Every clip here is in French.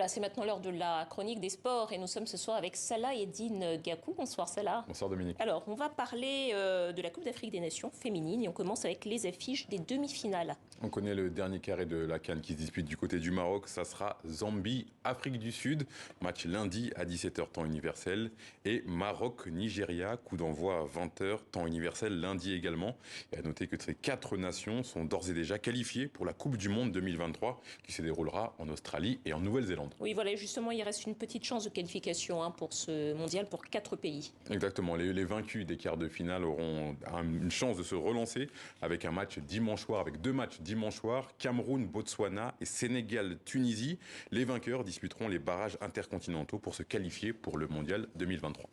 Voilà, c'est maintenant l'heure de la chronique des sports et nous sommes ce soir avec Salah Eddine Gakou. Bonsoir Salah. Bonsoir Dominique. Alors, on va parler de la Coupe d'Afrique des Nations féminines et on commence avec les affiches des demi-finales. On connaît le dernier carré de la CAN qui se dispute du côté du Maroc. Ça sera Zambie-Afrique du Sud. Match lundi à 17h temps universel. Et Maroc-Nigeria, coup d'envoi à 20h temps universel lundi également. Et à noter que ces 4 nations sont d'ores et déjà qualifiées pour la Coupe du Monde 2023 qui se déroulera en Australie et en Nouvelle-Zélande. Oui, voilà, justement, il reste une petite chance de qualification pour ce mondial pour 4 pays. Exactement, les vaincus des quarts de finale auront une chance de se relancer avec un match dimanche soir, avec 2 matchs dimanche soir, Cameroun, Botswana et Sénégal, Tunisie. Les vainqueurs disputeront les barrages intercontinentaux pour se qualifier pour le mondial 2023.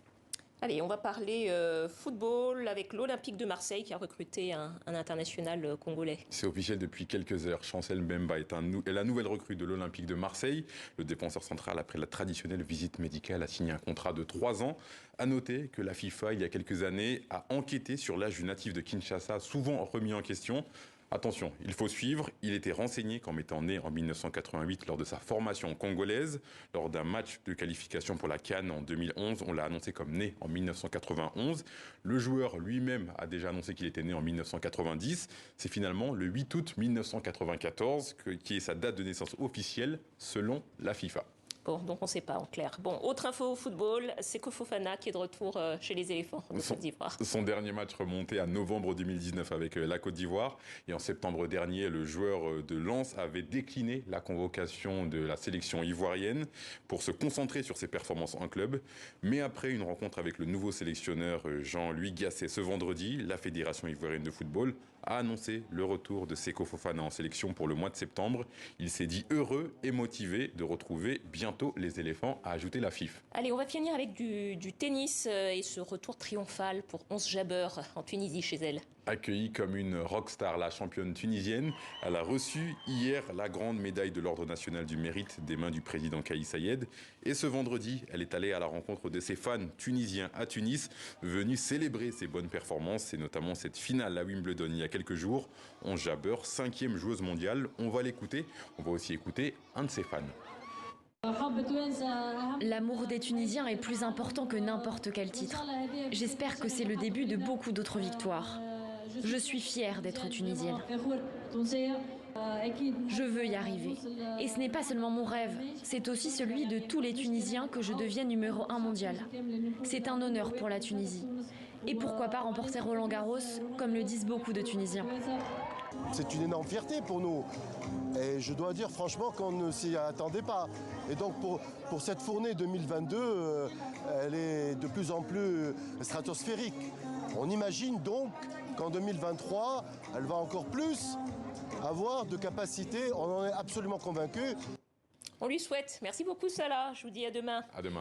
Allez, on va parler football avec l'Olympique de Marseille qui a recruté un international congolais. C'est officiel depuis quelques heures. Chancel Mbemba est la nouvelle recrue de l'Olympique de Marseille. Le défenseur central, après la traditionnelle visite médicale, a signé un contrat de 3 ans. À noter que la FIFA, il y a quelques années, a enquêté sur l'âge du natif de Kinshasa, souvent remis en question. Attention, il faut suivre, il était renseigné comme étant né en 1988 lors de sa formation congolaise. Lors d'un match de qualification pour la CAN en 2011, on l'a annoncé comme né en 1991. Le joueur lui-même a déjà annoncé qu'il était né en 1990. C'est finalement le 8 août 1994 qui est sa date de naissance officielle selon la FIFA. Bon, donc on ne sait pas en clair. Bon, autre info au football, Seko Fofana qui est de retour chez les éléphants de Côte d'Ivoire. Son dernier match remontait à novembre 2019 avec la Côte d'Ivoire. Et en septembre dernier, le joueur de Lens avait décliné la convocation de la sélection ivoirienne pour se concentrer sur ses performances en club. Mais après une rencontre avec le nouveau sélectionneur Jean-Louis Gasset ce vendredi, la Fédération ivoirienne de football a annoncé le retour de Seko Fofana en sélection pour le mois de septembre. Il s'est dit heureux et motivé de retrouver bientôt les éléphants, a ajouté la FIF. Allez, on va finir avec du tennis et ce retour triomphal pour Ons Jabeur en Tunisie chez elle. Accueillie comme une rockstar, la championne tunisienne, elle a reçu hier la grande médaille de l'Ordre national du mérite des mains du président Kais Saied. Et ce vendredi, elle est allée à la rencontre de ses fans tunisiens à Tunis, venus célébrer ses bonnes performances et notamment cette finale à Wimbledon il y a quelques jours. Ons Jabeur, 5e joueuse mondiale. On va l'écouter. On va aussi écouter un de ses fans. L'amour des Tunisiens est plus important que n'importe quel titre. J'espère que c'est le début de beaucoup d'autres victoires. Je suis fière d'être tunisienne. Je veux y arriver. Et ce n'est pas seulement mon rêve, c'est aussi celui de tous les Tunisiens que je devienne numéro 1 mondial. C'est un honneur pour la Tunisie. Et pourquoi pas remporter Roland-Garros, comme le disent beaucoup de Tunisiens. C'est une énorme fierté pour nous. Et je dois dire franchement qu'on ne s'y attendait pas. Et donc pour cette fournée 2022, elle est de plus en plus stratosphérique. On imagine donc qu'en 2023, elle va encore plus avoir de capacités. On en est absolument convaincus. On lui souhaite. Merci beaucoup Salah. Je vous dis à demain. À demain.